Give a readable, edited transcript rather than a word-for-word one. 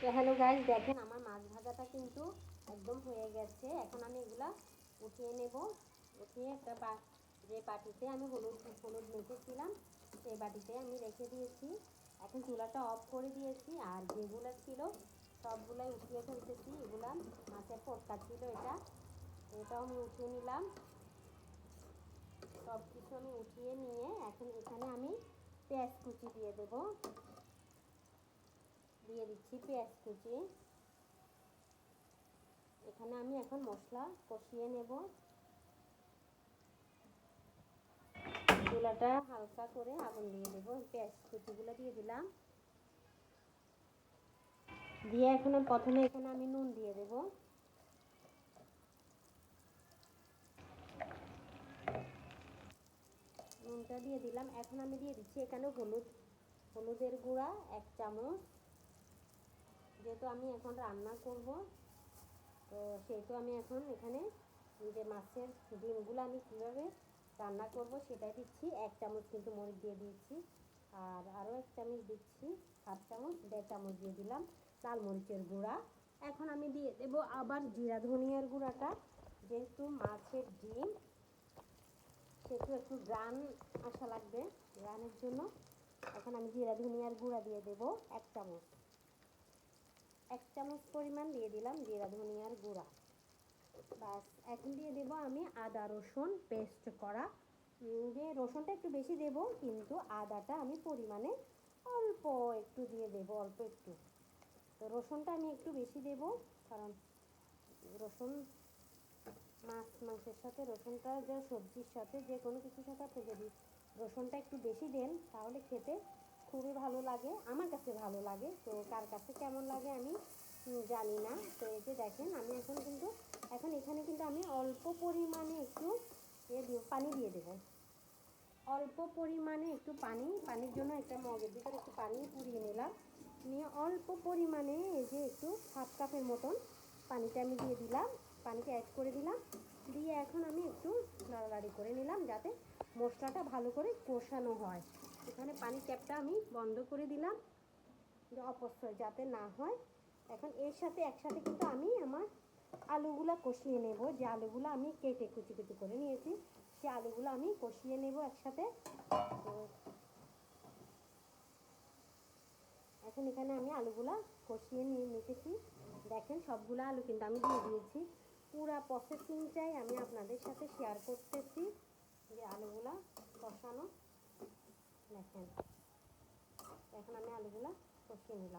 তো hello guys, দেখেন আমার মাছ ভাজাটা কিন্তু একদম হয়ে গেছে। এখন আমি এগুলা উঠিয়ে নেব। উঠিয়ে একটা যে বাটিতে আমি হলুদ হলুদ মেখেছিলাম সেই বাটিতে আমি রেখে দিয়েছি। এখন চুলাটা অফ করে দিয়েছি, আর যেগুলো ছিল সবগুলাই উঠিয়ে ফেলতেছি। এগুলা মাছের পটকা ছিল, এটাও আমি উঠিয়ে নিলাম। সব কিছু আমি উঠিয়ে নিয়ে এখন এখানে আমি পেঁয়াজ কুচি দিয়ে দেবো। দিয়ে দিচ্ছি পেঁয়াজ কুচি। এখানে আমি এখন মশলা কষিয়ে নেব। চুলাটা হালকা করে আগুন দিয়ে দেবো। পেঁয়াজ কুচিগুলো দিয়ে দিলাম। দিয়ে এখন প্রথমে এখানে আমি নুন দিয়ে দেব। নুনটা দিয়ে দিলাম। এখন আমি দিয়ে দিচ্ছি এখানে হলুদের গুঁড়া 1 চামচ। যেহেতু আমি এখন রান্না করব, তো সেহেতু আমি এখন এখানে যে মাছের ডিমগুলো আমি কীভাবে রান্না করব সেটাই দিচ্ছি। 1 চামচ কিন্তু মরিচ দিয়ে দিয়েছি, আর আরও 1 চামচ দিচ্ছি, 1/2 চামচ, 1.5 চামচ দিয়ে দিলাম লাল মরিচের গুঁড়া। এখন আমি দিয়ে দেব আবার জিরা ধনিয়ার গুঁড়াটা। যেহেতু মাছের ডিম সেহেতু একটু গ্রান আসা লাগবে, গ্রানের জন্য এখন আমি জিরা ধনিয়ার গুঁড়া দিয়ে দেব 1 চামচ। 1 চামচ পরিমাণ দিয়ে দিলাম জিরা ধনিয়ার গুঁড়া। বাস, এখন দিয়ে দেব আমি আদা রসুন পেস্ট করা। যে রসুনটা একটু বেশি দেব, কিন্তু আদাটা আমি পরিমাণে অল্প একটু দিয়ে দেব, অল্প একটু। তো রসুনটা আমি একটু বেশি দেব, কারণ রসুন মাংসের সাথে, রসুনটা যে সবজির সাথে যে কোনো কিছুর সাথে আপনি যদি রসুনটা একটু বেশি দেন তাহলে খেতে খুবই ভালো লাগে। আমার কাছে ভালো লাগে, তো কার কাছে কেমন লাগে আমি জানি না। তো এই যে দেখেন আমি এখন এখানে কিন্তু আমি অল্প পরিমাণে একটু পানি দিয়ে দেব। অল্প পরিমাণে একটু পানির জন্য একটা মগের ভিতরে একটু পানি পুড়িয়ে নিলাম। নিয়ে অল্প পরিমাণে এই যে একটু 1/2 কাপের মতন পানিটা আমি দিয়ে দিলাম। পানিটা অ্যাড করে দিলাম। দিয়ে এখন আমি একটু নাড়াড়ি করে নিলাম যাতে মশলাটা ভালো করে কষানো হয়। এখানে পানি ট্যাপটা আমি বন্ধ করে দিলাম, যে অপচয় যাতে না হয়। এখন এর সাথে একসাথে কিন্তু আমি আমার আলুগুলো কষিয়ে নেব। যে আলুগুলো আমি কেটে কুচি কুচি করে নিয়েছি সেই আলুগুলো আমি কষিয়ে নেব একসাথে। তো এখন এখানে আমি আলুগুলো কষিয়ে নিতেছি। দেখেন সবগুলো আলু কিন্তু আমি দিয়ে দিয়েছি। পুরো প্রসেসিংটাই আমি আপনাদের সাথে শেয়ার করতেছি, যে আলুগুলা কষানো। দেখেন এখন আমি আলুগুলা কষিয়ে নিলাম।